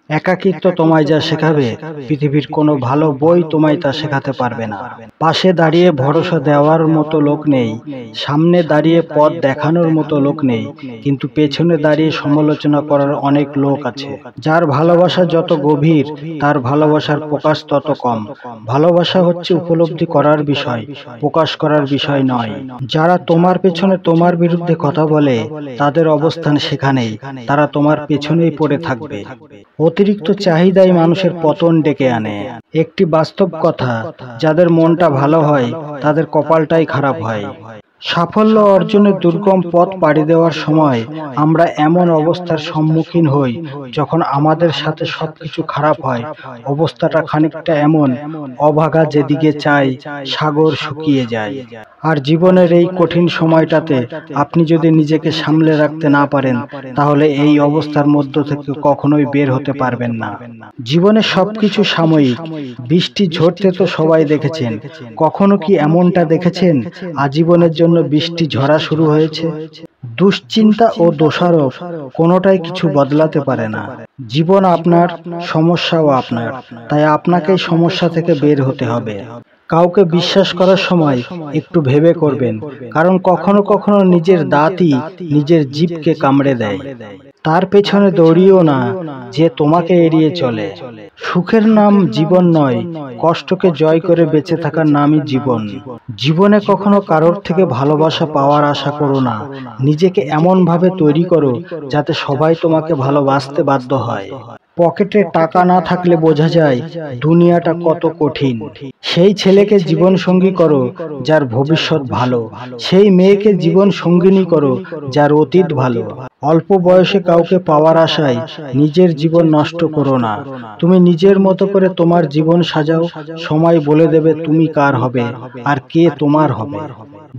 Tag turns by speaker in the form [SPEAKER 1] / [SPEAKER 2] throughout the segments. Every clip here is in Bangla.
[SPEAKER 1] একাকিত্ব তোমায় যা শেখাবে, পৃথিবীর কোনো ভালো বই তোমায় তা শেখাতে পারবে না। পাশে দাঁড়িয়ে ভরসা দেওয়ার মতো লোক নেই, সামনে দাঁড়িয়ে পথ দেখানোর মতো লোক নেই, কিন্তু পেছনে দাঁড়িয়ে সমালোচনা করার অনেক লোক আছে। যার ভালোবাসা যত গভীর, তার ভালোবাসার প্রকাশ তত কম। ভালোবাসা হচ্ছে উপলব্ধি করার বিষয়, প্রকাশ করার বিষয় নয়। যারা তোমার পেছনে তোমার বিরুদ্ধে কথা বলে, তাদের অবস্থান সেখানেই, তারা তোমার পেছনেই পড়ে থাকবে। অতিরিক্ত চাহিদাই মানুষের পতন ডেকে আনে। একটি বাস্তব কথা, যাদের মনটা ভালো হয় তাদের কপালটাই খারাপ হয়। সাফল্য অর্জনের দুর্গম পথ পাড়ি দেওয়ার সময় আমরা এমন অবস্থার সম্মুখীন হই যখন আমাদের সাথে সবকিছু খারাপ হয়। অবস্থাটা খানিকটা এমন, অভাগা যেদিকে চায় সাগর শুকিয়ে যায়। আর জীবনের এই কঠিন সময়টাতে আপনি যদি নিজেকে সামলে রাখতে না পারেন, তাহলে এই অবস্থার মধ্য থেকে কখনোই বের হতে পারবেন না। জীবনে সবকিছু সাময়িক। বৃষ্টি ঝরতে তো সবাই দেখেছেন, কখনো কি এমনটা দেখেছেন আজীবনের জন্য বৃষ্টি ঝরা শুরু হয়েছে? দুশ্চিন্তা ও দোষারোপ কোনোটাই কিছু বদলাতে পারে না। জীবন আপনার, সমস্যাও আপনার, তাই আপনাকেই সমস্যা থেকে বের হতে হবে। কাউকে বিশ্বাস করার সময় একটু ভেবে করবেন, কারণ কখনো কখনো নিজের দাঁতই নিজের জিভকে কামড়ে দেয়। তার পেছনে দৌড়িও না যে তোমাকে এড়িয়ে চলে। সুখের নাম জীবন নয়, কষ্টকে জয় করে বেঁচে থাকার নামই জীবন। জীবনে কখনো কারোর থেকে ভালোবাসা পাওয়ার আশা করো না। নিজেকে এমন ভাবে তৈরি করো যাতে সবাই তোমাকে ভালোবাসতে বাধ্য হয়। পকেটে টাকা না থাকলে বোঝা যায় দুনিয়াটা কত কঠিন। সেই ছেলেকে জীবন সঙ্গী করো যার ভবিষ্যৎ ভালো, সেই মেয়েকে জীবন সঙ্গিনী করো যার অতীত ভালো। অল্প বয়সে কাউকে পাওয়ার আশায় নিজের জীবন নষ্ট করো না। তুমি নিজের মতো করে তোমার জীবন সাজাও, সময় বলে দেবে তুমি কার হবে আর কে তোমার হবে।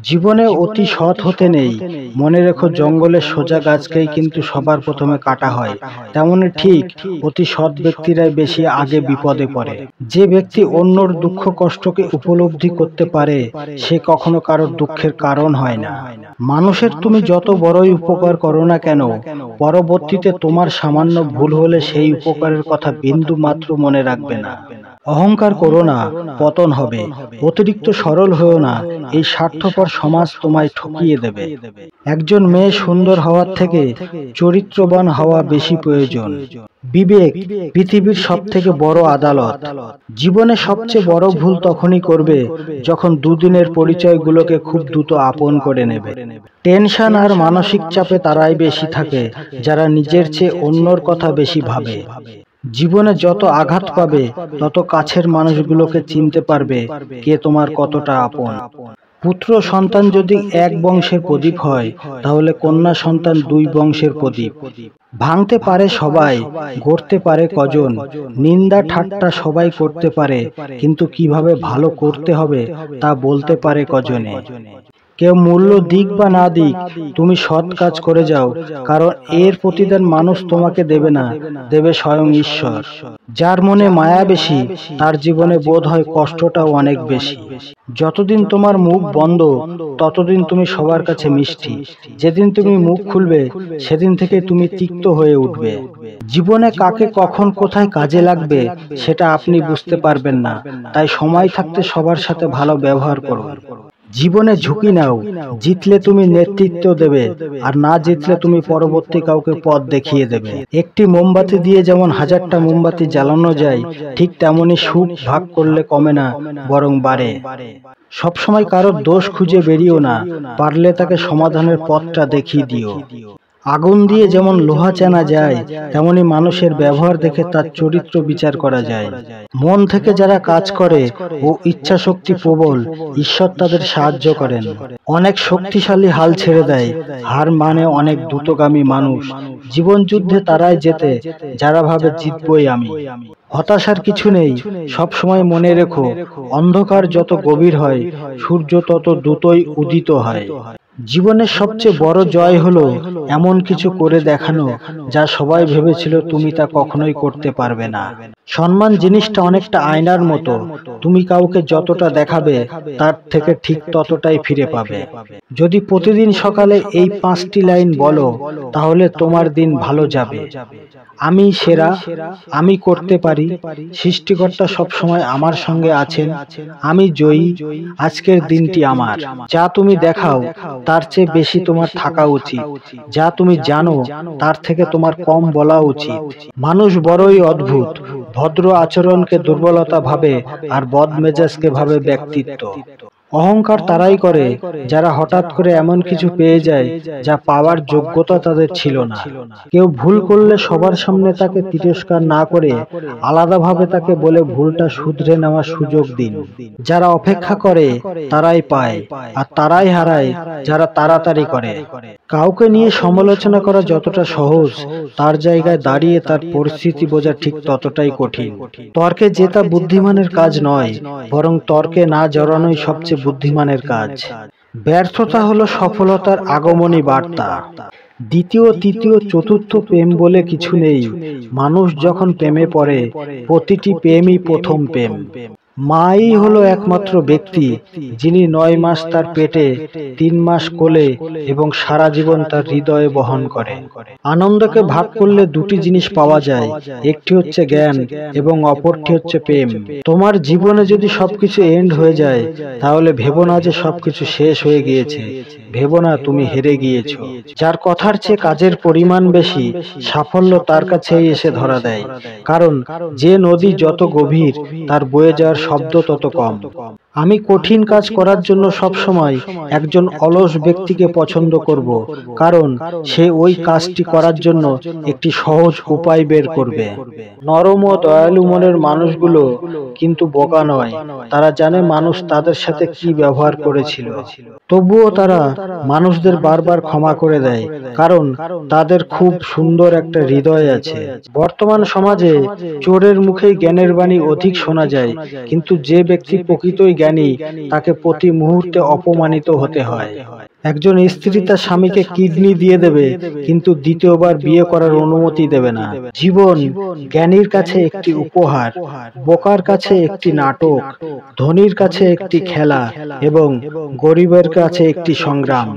[SPEAKER 1] জীবনে অতি সৎ হতে নেই। মনে রেখো, জঙ্গলের সোজা গাছকেই কিন্তু সবার প্রথমে কাটা হয়। তেমনি ঠিক অতি সৎ ব্যক্তিরাই বেশি আগে বিপদে পড়ে। যে ব্যক্তি অন্যর দুঃখ কষ্টকে উপলব্ধি করতে পারে, সে কখনো কারোর দুঃখের কারণ হয় না। মানুষের তুমি যত বড়ই উপকার করো না কেন, পরবর্তীতে তোমার সামান্য ভুল হলে সেই উপকারের কথা বিন্দু মাত্র মনে রাখবে না। অহংকার করো না, পতন হবে। অতিরিক্ত সরল হয়েও না, এই স্বার্থপর সমাজ তোমায় ঠকিয়ে দেবে। একজন মেয়ে সুন্দর হওয়ার থেকে চরিত্রবান হওয়া বেশি প্রয়োজন। বিবেক পৃথিবীর সবথেকে বড় আদালত। জীবনে সবচেয়ে বড় ভুল তখনই করবে যখন দুদিনের পরিচয়গুলোকে খুব দ্রুত আপন করে নেবে। টেনশন আর মানসিক চাপে তারাই বেশি থাকে যারা নিজের চেয়ে অন্যর কথা বেশি ভাবে। জীবনে যত আঘাত পাবে তত কাছের মানুষগুলোকে চিনতে পারবে কে তোমার কতটা আপন। পুত্র সন্তান যদি এক বংশের প্রদীপ হয়, তাহলে কন্যা সন্তান দুই বংশের প্রদীপ। ভাঙতে পারে সবাই, গড়তে পারে কজন। নিন্দা ঠাট্টা সবাই করতে পারে, কিন্তু কিভাবে ভালো করতে হবে তা বলতে পারে কজনে। কেউ মূল্য দিক বা না দিক, তুমি সৎ কাজ করে যাও, কারণ এর প্রতিদান মানুষ তোমাকে দেবে না, দেবে স্বয়ং ঈশ্বর। যার মনে মায়া বেশি, তার জীবনে বোধ হয় কষ্টটাও অনেক বেশি। যতদিন তোমার মুখ বন্ধ, ততদিন তুমি সবার কাছে মিষ্টি। যেদিন তুমি মুখ খুলবে, সেদিন থেকে তুমি তিক্ত হয়ে উঠবে। জীবনে কাকে কখন কোথায় কাজে লাগবে সেটা আপনি বুঝতে পারবেন না, তাই সময় থাকতে সবার সাথে ভালো ব্যবহার করুন। জীবনে ঝুঁকি নাও, জিতলে তুমি নেতৃত্ব দেবে, আর না জিতলে তুমি পরবর্তী কাউকে পথ দেখিয়ে দেবে। একটি মোমবাতি দিয়ে যেমন হাজারটা মোমবাতি জ্বালানো যায়, ঠিক তেমনি সুখ ভাগ করলে কমে না, বরং বাড়ে। সবসময় কারোর দোষ খুঁজে বেরিও না, পারলে তাকে সমাধানের পথটা দেখিয়ে দিও। আগুন দিয়ে যেমন লোহা চেনা যায়, তেমনি মানুষের ব্যবহার দেখে তার চরিত্র বিচার করা যায়। মন থেকে যারা কাজ করে ও ইচ্ছা শক্তি প্রবল, ঈশ্বর তাদের সাহায্য করেন। অনেক শক্তিশালী হাল ছেড়ে দেয়, হার মানে অনেক দ্রুতগামী মানুষ। জীবন যুদ্ধে তারাই জেতে যারা ভাবে জিতবই আমি। হতাশার কিছু নেই, সব সময় মনে রেখো, অন্ধকার যত গভীর হয়, সূর্য তত দ্রুতই উদিত হয়। জীবনের সবচেয়ে বড় জয় হলো এমন কিছু করে দেখানো যা সবাই ভেবেছিল তুমি তা কখনোই করতে পারবে না। সম্মান জিনিসটা অনেকটা আয়নার মতো, তুমি কাউকে যতটা দেখাবে তার থেকে ঠিক ততটাই ফিরে পাবে। যদি প্রতিদিন সকালে এই 5টি লাইন বলো তাহলে তোমার দিন ভালো যাবে। আমি সেরা, আমি করতে পারি, সৃষ্টিকর্তা সবসময় আমার সঙ্গে আছেন, আমি জয়ী, আজকের দিনটি আমার। যা তুমি দেখাও তার চেয়ে বেশি তোমার থাকা উচিত, যা তুমি জানো তার থেকে তোমার কম বলা উচিত। মানুষ বড়ই অদ্ভুত, ভদ্র আচরণকে দুর্বলতা ভাবে আর বদমেজাজকে ভাবে ব্যক্তিত্ব। অহংকার তারাই করে যারা হঠাৎ করে এমন কিছু পেয়ে যায় যা পাওয়ার যোগ্যতা তাদের ছিল না। কেউ ভুল করলে সবার সামনে তাকে তিরস্কার না করে আলাদাভাবে তাকে বলে ভুলটা শুধরে নেওয়ার সুযোগ দিন। যারা অপেক্ষা করে তারাই পায়, আর তারাই হারায় যারা তাড়াতাড়ি করে। কাউকে নিয়ে সমালোচনা করা যতটা সহজ, তার জায়গায় দাঁড়িয়ে তার পরিস্থিতি বোঝা ঠিক ততটাই কঠিন। তর্কে জেতা বুদ্ধিমানের কাজ নয়, বরং তর্কে না জড়ানোই সবচেয়ে বুদ্ধিমানের কাজ। ব্যর্থতা হলো সফলতার আগমনী বার্তা। দ্বিতীয়, তৃতীয়, চতুর্থ প্রেম বলে কিছু নেই। মানুষ যখন প্রেমে পড়ে, প্রতিটি প্রেমই প্রথম প্রেম। মাই হলো একমাত্র ব্যক্তি যিনি 9 মাস তার পেটে, 3 মাস কোলে এবং সারা জীবন তার হৃদয়ে বহন করে। আনন্দকে ভাগ করলে দুটি জিনিস পাওয়া যায়, একটি হচ্ছে জ্ঞান এবং অপরটি হচ্ছে প্রেম। তোমার জীবনে যদি সবকিছু এন্ড হয়ে যায়, তাহলে ভেবো না যে সবকিছু শেষ হয়ে গিয়েছে, ভেবো না তুমি হেরে গিয়েছো। যার কথার চেয়ে কাজের পরিমাণ বেশি, সাফল্য তার কাছেই এসে ধরা দেয়। কারণ যে নদী যত গভীর, তার বয়ে যাওয়ার শব্দ তত কম। আমি কঠিন কাজ করার জন্য সবসময় একজন অলস ব্যক্তিকে পছন্দ করব, কারণ সে ওই কাজটি করার জন্য একটি সহজ উপায় বের করবে। নরম ও দয়ালু মনের মানুষগুলো কিন্তু বোকা নয়, তারা জানে মানুষ তাদের সাথে কি ব্যবহার করেছিল। তবুও তারা মানুষদের বারবার ক্ষমা করে দেয়, কারণ তাদের খুব সুন্দর একটা হৃদয় আছে। বর্তমান সমাজে চোরের মুখেই জ্ঞানের বাণী অধিক শোনা যায়, কিন্তু যে ব্যক্তি প্রকৃতই জ্ঞানী তাকে প্রতি মুহূর্তে অপমানিত হতে হয়। একজন স্ত্রী তার স্বামীকে কিডনি দিয়ে দেবে, কিন্তু দ্বিতীয়বার বিয়ে করার অনুমতি দেবে না। জীবন জ্ঞানীর কাছে একটি উপহার, বোকার কাছে একটি নাটক, ধনীর কাছে একটি খেলা এবং গরিবের কাছে একটি সংগ্রাম।